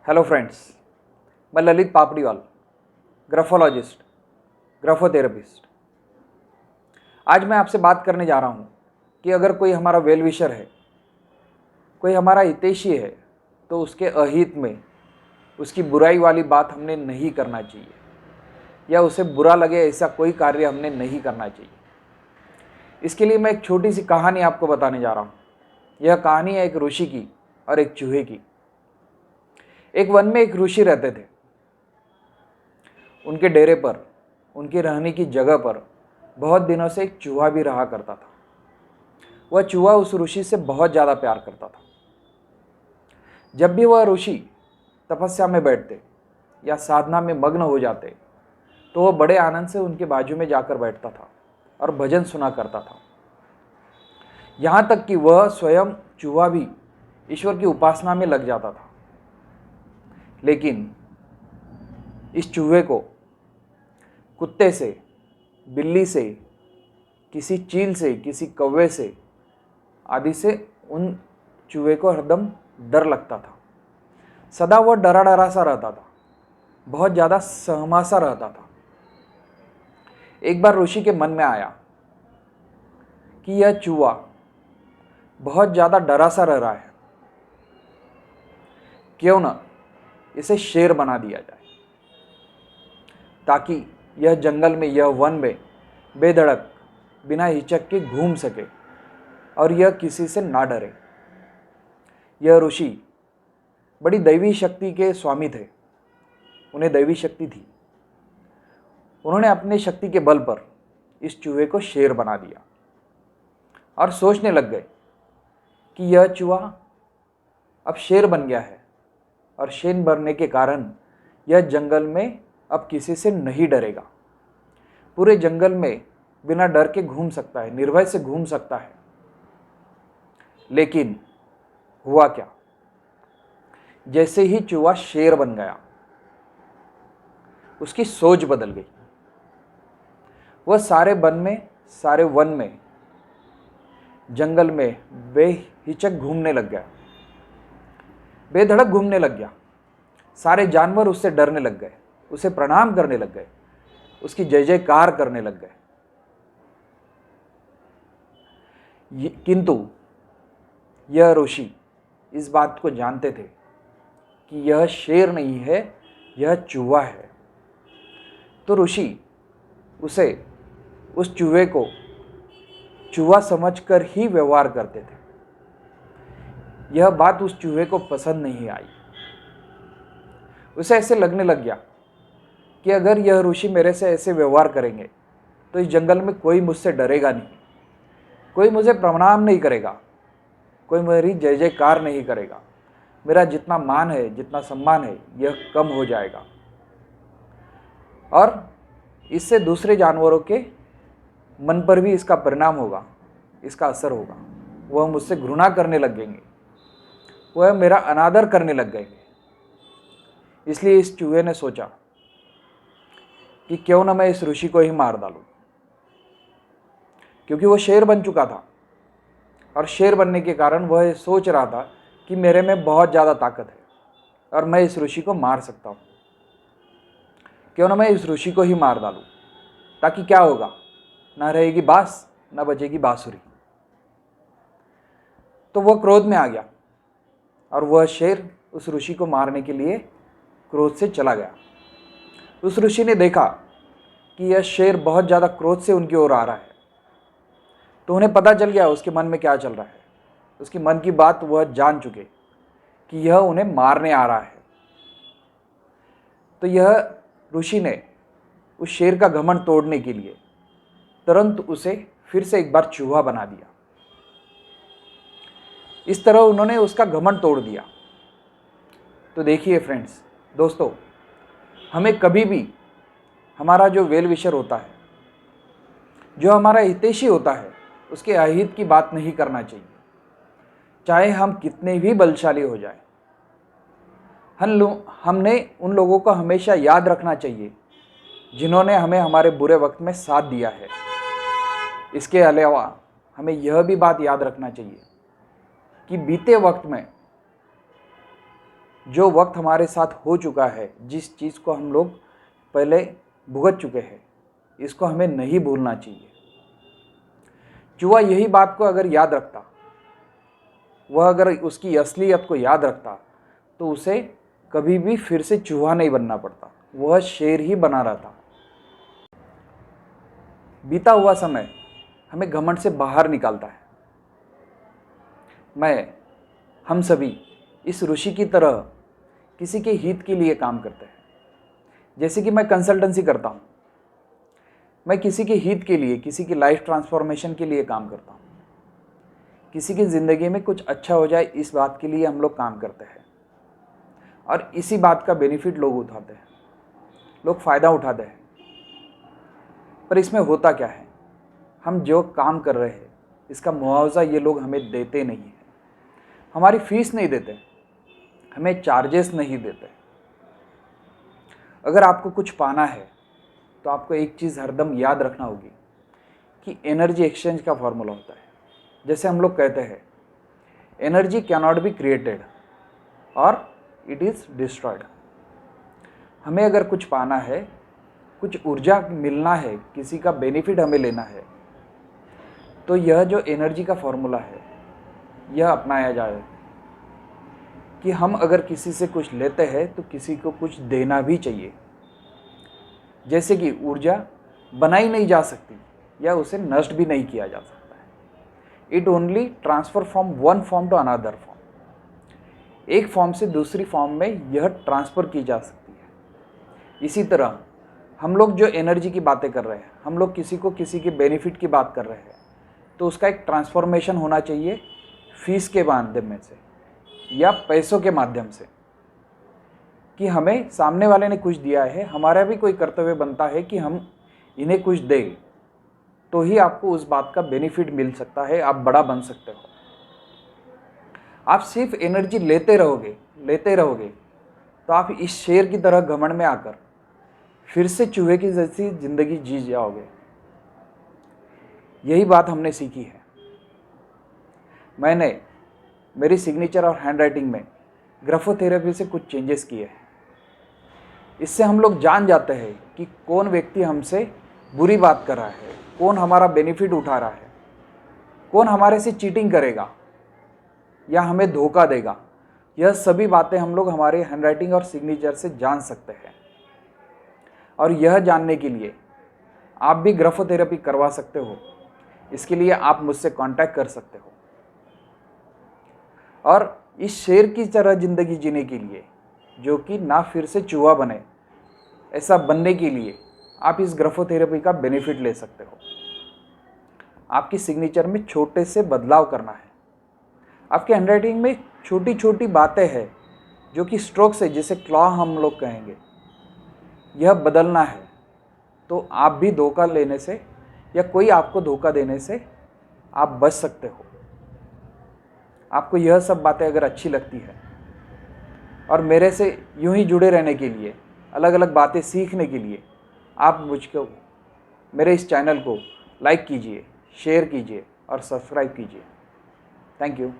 Hello friends, मैं Lalit Papriwal, graphologist, ग्राफोथेरेपिस्ट। आज मैं आपसे बात करने जा रहा हूँ कि अगर कोई हमारा वेल विशर है, कोई हमारा हितैषी है, तो उसके अहित में उसकी बुराई वाली बात हमने नहीं करना चाहिए, या उसे बुरा लगे ऐसा कोई कार्य हमने नहीं करना चाहिए। इसके लिए मैं एक छोटी सी कहानी आपको बताने जा रहा हूँ। यह कहानी है एक ऋषि की और एक चूहे की। एक वन में एक ऋषि रहते थे। उनके डेरे पर, उनकी रहने की जगह पर बहुत दिनों से एक चूहा भी रहा करता था। वह चूहा उस ऋषि से बहुत ज़्यादा प्यार करता था। जब भी वह ऋषि तपस्या में बैठते या साधना में मग्न हो जाते, तो वह बड़े आनंद से उनके बाजू में जाकर बैठता था और भजन सुना करता था। यहाँ तक कि वह स्वयं चूहा भी ईश्वर की उपासना में लग जाता था। लेकिन इस चूहे को कुत्ते से, बिल्ली से, किसी चील से, किसी कौवे से आदि से उन चूहे को हरदम डर लगता था। सदा वह डरा डरा सा रहता था, बहुत ज़्यादा सहमा सा रहता था। एक बार ऋषि के मन में आया कि यह चूहा बहुत ज़्यादा डरा सा रह रहा है, क्यों न इसे शेर बना दिया जाए, ताकि यह जंगल में, यह वन में बेधड़क, बिना हिचक के घूम सके और यह किसी से ना डरे। यह ऋषि बड़ी दैवी शक्ति के स्वामी थे। उन्हें दैवी शक्ति थी। उन्होंने अपनी शक्ति के बल पर इस चूहे को शेर बना दिया और सोचने लग गए कि यह चूहा अब शेर बन गया है और शेर बनने के कारण यह जंगल में अब किसी से नहीं डरेगा। पूरे जंगल में बिना डर के घूम सकता है, निर्भय से घूम सकता है। लेकिन हुआ क्या? जैसे ही चूहा शेर बन गया, उसकी सोच बदल गई। वह सारे वन में, जंगल में बेहिचक घूमने लग गया, बेधड़क घूमने लग गया। सारे जानवर उससे डरने लग गए, उसे प्रणाम करने लग गए, उसकी जय जयकार करने लग गए। किंतु यह ऋषि इस बात को जानते थे कि यह शेर नहीं है, यह चूहा है। तो ऋषि उस चूहे को चूहा समझकर ही व्यवहार करते थे। यह बात उस चूहे को पसंद नहीं आई। उसे ऐसे लगने लग गया कि अगर यह ऋषि मेरे से ऐसे व्यवहार करेंगे तो इस जंगल में कोई मुझसे डरेगा नहीं, कोई मुझे प्रणाम नहीं करेगा, कोई मेरी जय जयकार नहीं करेगा। मेरा जितना मान है, जितना सम्मान है, यह कम हो जाएगा और इससे दूसरे जानवरों के मन पर भी इसका परिणाम होगा, इसका असर होगा। वह मुझसे घृणा करने लगेंगे, वह मेरा अनादर करने लग गए। इसलिए इस चूहे ने सोचा कि क्यों ना मैं इस ऋषि को ही मार डालूं, क्योंकि वह शेर बन चुका था और शेर बनने के कारण वह सोच रहा था कि मेरे में बहुत ज़्यादा ताकत है और मैं इस ऋषि को मार सकता हूँ। क्यों ना मैं इस ऋषि को ही मार डालूं, ताकि क्या होगा, ना रहेगी बांस, ना बजेगी बांसुरी। तो वह क्रोध में आ गया और वह शेर उस ऋषि को मारने के लिए क्रोध से चला गया। उस ऋषि ने देखा कि यह शेर बहुत ज़्यादा क्रोध से उनकी ओर आ रहा है, तो उन्हें पता चल गया उसके मन में क्या चल रहा है। उसके मन की बात वह जान चुके कि यह उन्हें मारने आ रहा है। तो यह ऋषि ने उस शेर का घमंड तोड़ने के लिए तुरंत उसे फिर से एक बार चूहा बना दिया। इस तरह उन्होंने उसका घमंड तोड़ दिया। तो देखिए फ्रेंड्स, दोस्तों, हमें कभी भी हमारा जो वेल विशर होता है, जो हमारा हितैषी होता है, उसके अहित की बात नहीं करना चाहिए, चाहे हम कितने भी बलशाली हो जाए। हमने उन लोगों को हमेशा याद रखना चाहिए जिन्होंने हमें हमारे बुरे वक्त में साथ दिया है। इसके अलावा हमें यह भी बात याद रखना चाहिए कि बीते वक्त में जो वक्त हमारे साथ हो चुका है, जिस चीज़ को हम लोग पहले भुगत चुके हैं, इसको हमें नहीं भूलना चाहिए। चूहा यही बात को अगर याद रखता, वह अगर उसकी असलियत को याद रखता, तो उसे कभी भी फिर से चूहा नहीं बनना पड़ता, वह शेर ही बना रहता। बीता हुआ समय हमें घमंड से बाहर निकालता है। हम सभी इस ऋषि की तरह किसी के हित के लिए काम करते हैं। जैसे कि मैं कंसल्टेंसी करता हूँ, मैं किसी के हित के लिए, किसी की लाइफ ट्रांसफॉर्मेशन के लिए काम करता हूँ। किसी की ज़िंदगी में कुछ अच्छा हो जाए, इस बात के लिए हम लोग काम करते हैं, और इसी बात का बेनिफिट लोग उठाते हैं, लोग फ़ायदा उठाते हैं। पर इसमें होता क्या है, हम जो काम कर रहे हैं इसका मुआवजा ये लोग हमें देते नहीं हैं, हमारी फीस नहीं देते, हमें चार्जेस नहीं देते। अगर आपको कुछ पाना है तो आपको एक चीज़ हरदम याद रखना होगी कि एनर्जी एक्सचेंज का फॉर्मूला होता है। जैसे हम लोग कहते हैं, energy can not be created और इट इज़ डिस्ट्रॉयड। हमें अगर कुछ पाना है, कुछ ऊर्जा मिलना है, किसी का बेनिफिट हमें लेना है, तो यह जो एनर्जी का फॉर्मूला है यह अपनाया जाए कि हम अगर किसी से कुछ लेते हैं तो किसी को कुछ देना भी चाहिए। जैसे कि ऊर्जा बनाई नहीं जा सकती या उसे नष्ट भी नहीं किया जा सकता है। It only transfer from one form to another form. एक फॉर्म से दूसरी फॉर्म में यह ट्रांसफ़र की जा सकती है। इसी तरह हम लोग जो एनर्जी की बातें कर रहे हैं, हम लोग किसी को किसी के बेनिफिट की बात कर रहे हैं, तो उसका एक ट्रांसफॉर्मेशन होना चाहिए फीस के माध्यम से या पैसों के माध्यम से, कि हमें सामने वाले ने कुछ दिया है, हमारा भी कोई कर्तव्य बनता है कि हम इन्हें कुछ दें, तो ही आपको उस बात का बेनिफिट मिल सकता है, आप बड़ा बन सकते हो। आप सिर्फ एनर्जी लेते रहोगे तो आप इस शेर की तरह घमंड में आकर फिर से चूहे की जैसी ज़िंदगी जी जाओगे। यही बात हमने सीखी है। मैंने मेरी सिग्नेचर और हैंडराइटिंग में ग्राफोथेरेपी से कुछ चेंजेस किए हैं। इससे हम लोग जान जाते हैं कि कौन व्यक्ति हमसे बुरी बात कर रहा है, कौन हमारा बेनिफिट उठा रहा है, कौन हमारे से चीटिंग करेगा या हमें धोखा देगा। यह सभी बातें हम लोग हमारे हैंडराइटिंग और सिग्नेचर से जान सकते हैं। और यह जानने के लिए आप भी ग्राफोथेरेपी करवा सकते हो। इसके लिए आप मुझसे कांटेक्ट कर सकते हो। और इस शेर की तरह ज़िंदगी जीने के लिए, जो कि ना फिर से चूहा बने, ऐसा बनने के लिए आप इस ग्राफोथेरेपी का बेनिफिट ले सकते हो। आपकी सिग्नेचर में छोटे से बदलाव करना है। आपके हैंडराइटिंग में छोटी छोटी बातें हैं जो कि स्ट्रोक्स है, जिसे क्लॉ हम लोग कहेंगे, यह बदलना है। तो आप भी धोखा लेने से या कोई आपको धोखा देने से आप बच सकते हो। आपको यह सब बातें अगर अच्छी लगती है और मेरे से यूं ही जुड़े रहने के लिए, अलग अलग बातें सीखने के लिए, आप मुझको मेरे इस चैनल को लाइक कीजिए, शेयर कीजिए और सब्सक्राइब कीजिए। Thank you.